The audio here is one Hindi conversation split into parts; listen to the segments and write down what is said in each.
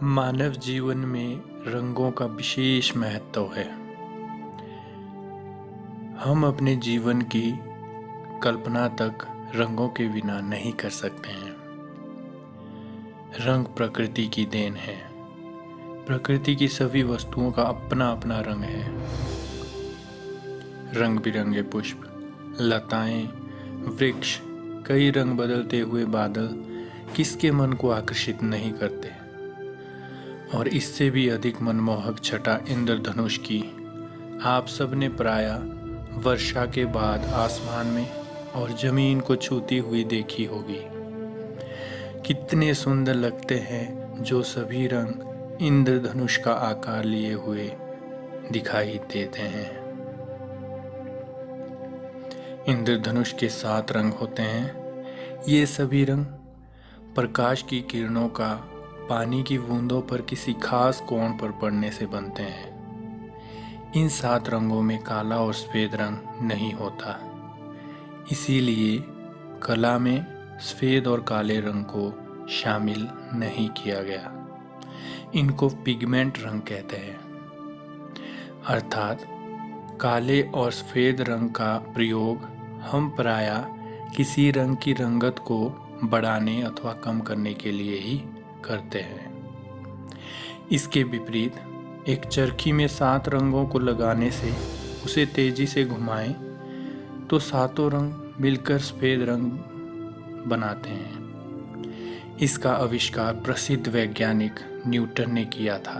मानव जीवन में रंगों का विशेष महत्व है। हम अपने जीवन की कल्पना तक रंगों के बिना नहीं कर सकते हैं। रंग प्रकृति की देन है। प्रकृति की सभी वस्तुओं का अपना अपना रंग है। रंग बिरंगे पुष्प, लताएं, वृक्ष, कई रंग बदलते हुए बादल किसके मन को आकर्षित नहीं करते। और इससे भी अधिक मनमोहक छटा इंद्रधनुष की आप सबने प्रायः वर्षा के बाद आसमान में और जमीन को छूती हुई देखी होगी। कितने सुंदर लगते हैं जो सभी रंग इंद्रधनुष का आकार लिए हुए दिखाई देते हैं। इंद्रधनुष के 7 रंग होते हैं। ये सभी रंग प्रकाश की किरणों का पानी की बूंदों पर किसी खास कोण पर पड़ने से बनते हैं। इन 7 रंगों में काला और सफेद रंग नहीं होता। इसीलिए कला में सफेद और काले रंग को शामिल नहीं किया गया। इनको पिगमेंट रंग कहते हैं। अर्थात काले और सफेद रंग का प्रयोग हम प्रायः किसी रंग की रंगत को बढ़ाने अथवा कम करने के लिए ही करते हैं। इसके विपरीत एक चरखी में 7 रंगों को लगाने से उसे तेजी से घुमाएं तो 7 रंग मिलकर सफेद रंग बनाते हैं। इसका आविष्कार प्रसिद्ध वैज्ञानिक न्यूटन ने किया था।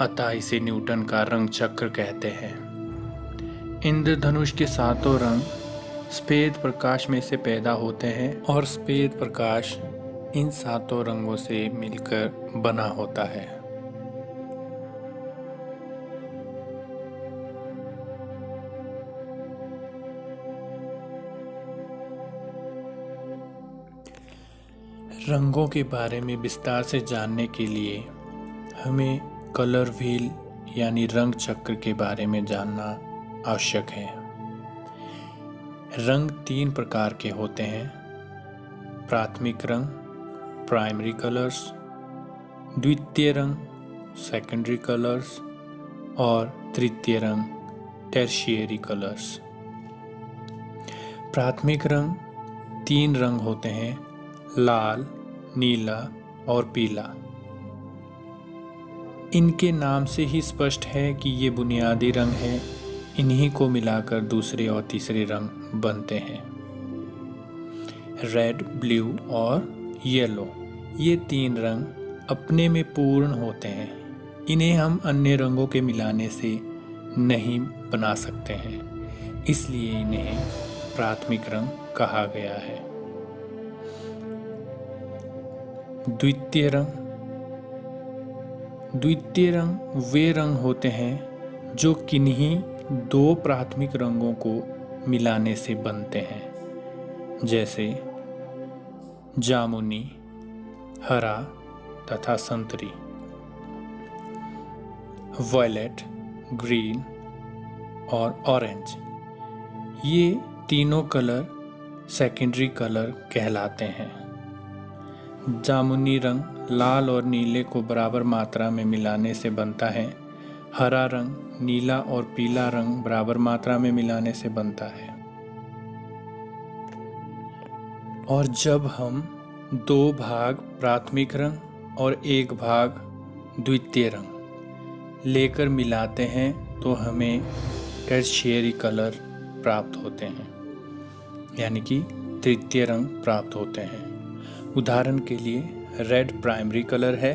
अतः इसे न्यूटन का रंग चक्र कहते हैं। इंद्रधनुष के 7 रंग सफेद प्रकाश में से पैदा होते हैं और सफेद प्रकाश इन 7 रंगों से मिलकर बना होता है। रंगों के बारे में विस्तार से जानने के लिए हमें कलर व्हील यानी रंग चक्र के बारे में जानना आवश्यक है। रंग 3 प्रकार के होते हैं: प्राथमिक रंग प्राइमरी कलर्स, द्वितीय रंग सेकेंडरी कलर्स और तृतीय रंग टर्शियरी कलर्स। प्राथमिक रंग 3 रंग होते हैं: लाल, नीला और पीला। इनके नाम से ही स्पष्ट है कि ये बुनियादी रंग हैं। इन्हीं को मिलाकर दूसरे और तीसरे रंग बनते हैं। रेड, ब्लू और येलो, ये 3 रंग अपने में पूर्ण होते हैं। इन्हें हम अन्य रंगों के मिलाने से नहीं बना सकते हैं, इसलिए इन्हें प्राथमिक रंग कहा गया है। द्वितीय रंग वे रंग होते हैं जो किन्हीं 2 प्राथमिक रंगों को मिलाने से बनते हैं, जैसे जामुनी, हरा तथा संतरी। वायलेट, ग्रीन और ऑरेंज, ये तीनों कलर सेकेंडरी कलर कहलाते हैं। जामुनी रंग लाल और नीले को बराबर मात्रा में मिलाने से बनता है। हरा रंग नीला और पीला रंग बराबर मात्रा में मिलाने से बनता है। और जब हम 2 भाग प्राथमिक रंग और 1 भाग द्वितीय रंग लेकर मिलाते हैं तो हमें टर्शियरी कलर प्राप्त होते हैं, यानी कि तृतीय रंग प्राप्त होते हैं। उदाहरण के लिए रेड प्राइमरी कलर है,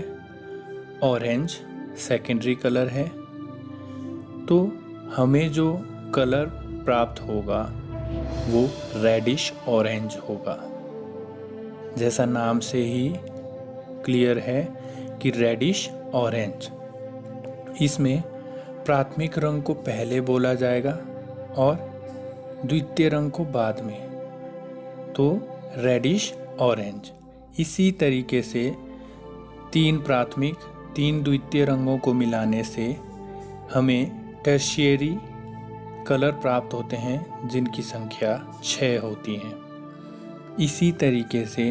ऑरेंज सेकेंडरी कलर है। तो हमें जो कलर प्राप्त होगा वो रेडिश ऑरेंज होगा। जैसा नाम से ही क्लियर है कि रेडिश ऑरेंज। इसमें प्राथमिक रंग को पहले बोला जाएगा और द्वितीय रंग को बाद में, तो रेडिश ऑरेंज। इसी तरीके से 3 प्राथमिक 3 द्वितीय रंगों को मिलाने से हमें टर्शियरी कलर प्राप्त होते हैं, जिनकी संख्या 6 होती हैं। इसी तरीके से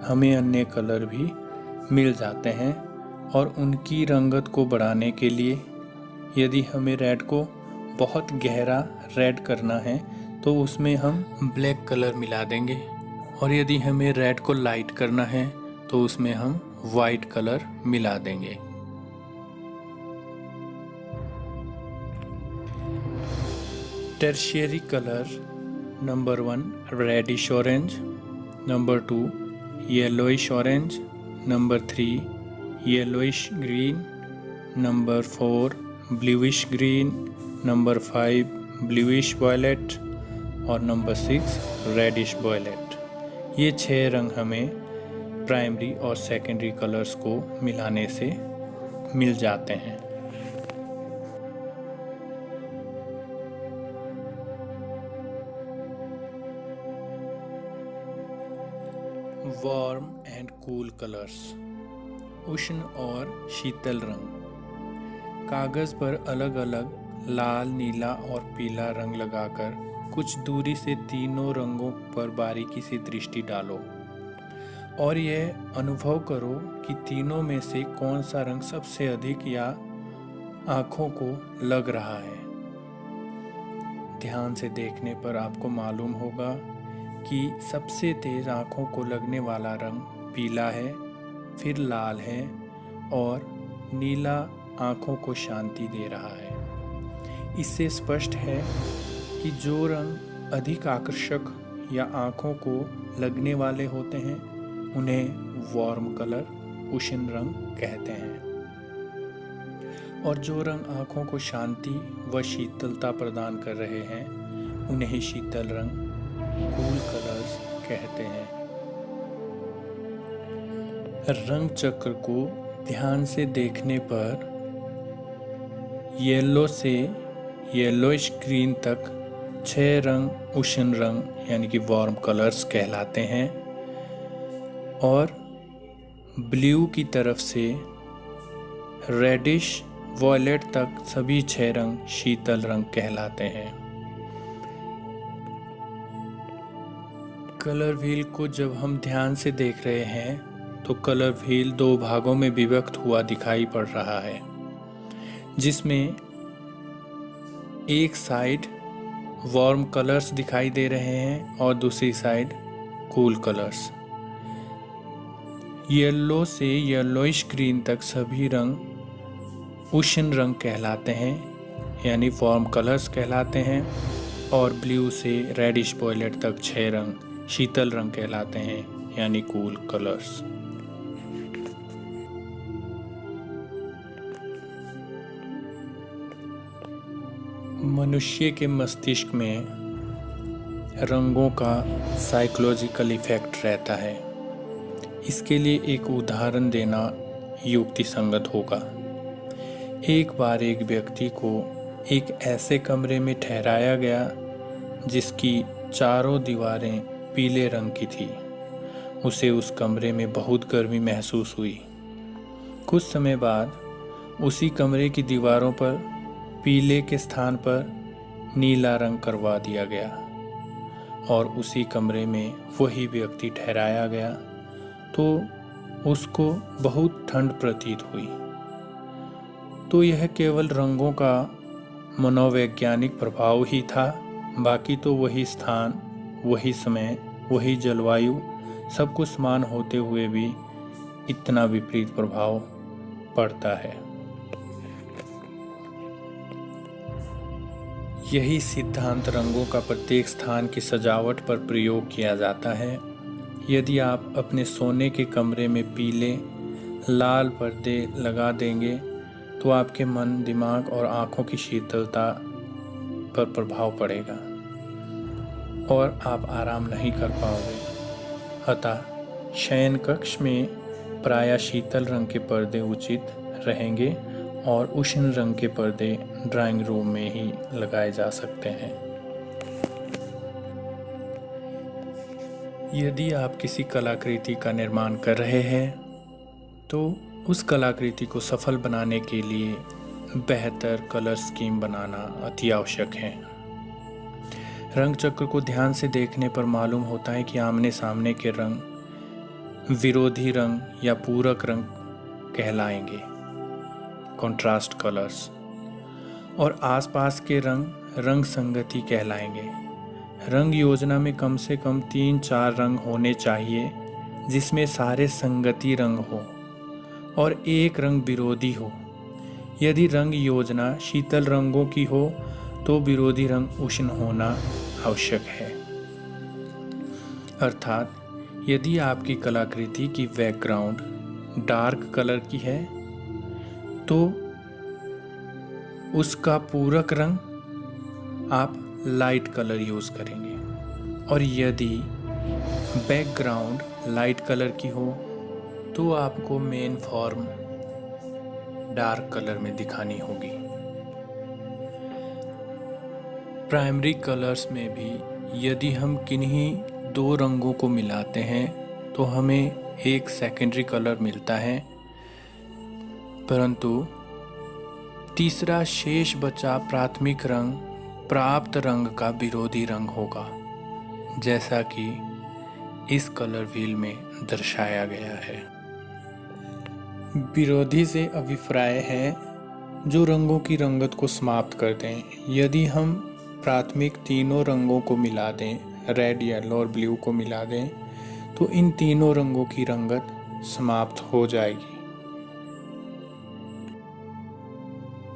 हमें अन्य कलर भी मिल जाते हैं और उनकी रंगत को बढ़ाने के लिए यदि हमें रेड को बहुत गहरा रेड करना है तो उसमें हम ब्लैक कलर मिला देंगे, और यदि हमें रेड को लाइट करना है तो उसमें हम वाइट कलर मिला देंगे। Tertiary colour number 1 reddish orange, number 2 yellowish orange, number 3 yellowish green, number 4 bluish green, number 5 bluish violet और नंबर 6 रेडिश वायलेट। ये 6 रंग हमें प्राइमरी और सेकेंडरी कलर्स को मिलाने से मिल जाते हैं। वार्म एंड कूल कलर्स, उष्ण और शीतल रंग। कागज़ पर अलग अलग लाल, नीला और पीला रंग लगाकर कुछ दूरी से तीनों रंगों पर बारीकी से दृष्टि डालो और यह अनुभव करो कि तीनों में से कौन सा रंग सबसे अधिक या आँखों को लग रहा है। ध्यान से देखने पर आपको मालूम होगा कि सबसे तेज आँखों को लगने वाला रंग पीला है, फिर लाल है और नीला आँखों को शांति दे रहा है। इससे स्पष्ट है कि जो रंग अधिक आकर्षक या आँखों को लगने वाले होते हैं उन्हें वार्म कलर, उष्ण रंग कहते हैं, और जो रंग आँखों को शांति व शीतलता प्रदान कर रहे हैं उन्हें शीतल रंग, कूल कलर्स कहते हैं। रंग चक्र को ध्यान से देखने पर येलो से येलोइश ग्रीन तक 6 रंग उष्ण रंग यानी कि वार्म कलर्स कहलाते हैं, और ब्लू की तरफ से रेडिश वॉयलेट तक सभी 6 रंग शीतल रंग कहलाते हैं। कलर व्हील को जब हम ध्यान से देख रहे हैं तो कलर व्हील 2 भागों में विभक्त हुआ दिखाई पड़ रहा है, जिसमें एक साइड वार्म कलर्स दिखाई दे रहे हैं और दूसरी साइड कूल कलर्स। येलो से येलोइश ग्रीन तक सभी रंग उष्ण रंग कहलाते हैं यानी वार्म कलर्स कहलाते हैं, और ब्लू से रेडिश वॉयलेट तक 6 रंग शीतल रंग कहलाते हैं यानी कूल कलर्स। मनुष्य के मस्तिष्क में रंगों का साइकोलॉजिकल इफेक्ट रहता है। इसके लिए एक उदाहरण देना युक्ति संगत होगा। एक बार एक व्यक्ति को एक ऐसे कमरे में ठहराया गया जिसकी चारों दीवारें पीले रंग की थी। उसे उस कमरे में बहुत गर्मी महसूस हुई। कुछ समय बाद उसी कमरे की दीवारों पर पीले के स्थान पर नीला रंग करवा दिया गया और उसी कमरे में वही व्यक्ति ठहराया गया तो उसको बहुत ठंड प्रतीत हुई। तो यह केवल रंगों का मनोवैज्ञानिक प्रभाव ही था, बाकी तो वही स्थान, वही समय, वही जलवायु सब कुछ समान होते हुए भी इतना विपरीत प्रभाव पड़ता है। यही सिद्धांत रंगों का प्रत्येक स्थान की सजावट पर प्रयोग किया जाता है। यदि आप अपने सोने के कमरे में पीले, लाल पर्दे लगा देंगे तो आपके मन, दिमाग और आँखों की शीतलता पर प्रभाव पड़ेगा और आप आराम नहीं कर पाओगे। अतः शयन कक्ष में प्रायः शीतल रंग के पर्दे उचित रहेंगे और उष्ण रंग के पर्दे ड्राइंग रूम में ही लगाए जा सकते हैं। यदि आप किसी कलाकृति का निर्माण कर रहे हैं तो उस कलाकृति को सफल बनाने के लिए बेहतर कलर स्कीम बनाना अति आवश्यक है। रंग चक्र को ध्यान से देखने पर मालूम होता है कि आमने सामने के रंग, विरोधी रंग या पूरक रंग कहलाएंगे, कंट्रास्ट कलर्स। और आसपास के रंग रंग संगति कहलाएंगे। रंग योजना में कम से कम 3-4 रंग होने चाहिए जिसमें सारे संगति रंग हो और एक रंग विरोधी हो। यदि रंग योजना शीतल रंगों की हो तो विरोधी रंग उष्ण होना आवश्यक है। अर्थात यदि आपकी कलाकृति की बैकग्राउंड डार्क कलर की है तो उसका पूरक रंग आप लाइट कलर यूज़ करेंगे, और यदि बैकग्राउंड लाइट कलर की हो तो आपको मेन फॉर्म डार्क कलर में दिखानी होगी। प्राइमरी कलर्स में भी यदि हम किन्हीं 2 रंगों को मिलाते हैं तो हमें एक सेकेंडरी कलर मिलता है, परंतु तीसरा शेष बचा प्राथमिक रंग प्राप्त रंग का विरोधी रंग होगा, जैसा कि इस कलर व्हील में दर्शाया गया है। विरोधी से अभिप्राय है जो रंगों की रंगत को समाप्त कर दें। यदि हम प्राथमिक तीनों रंगों को मिला दें, रेड, येलो और ब्लू को मिला दें, तो इन तीनों रंगों की रंगत समाप्त हो जाएगी।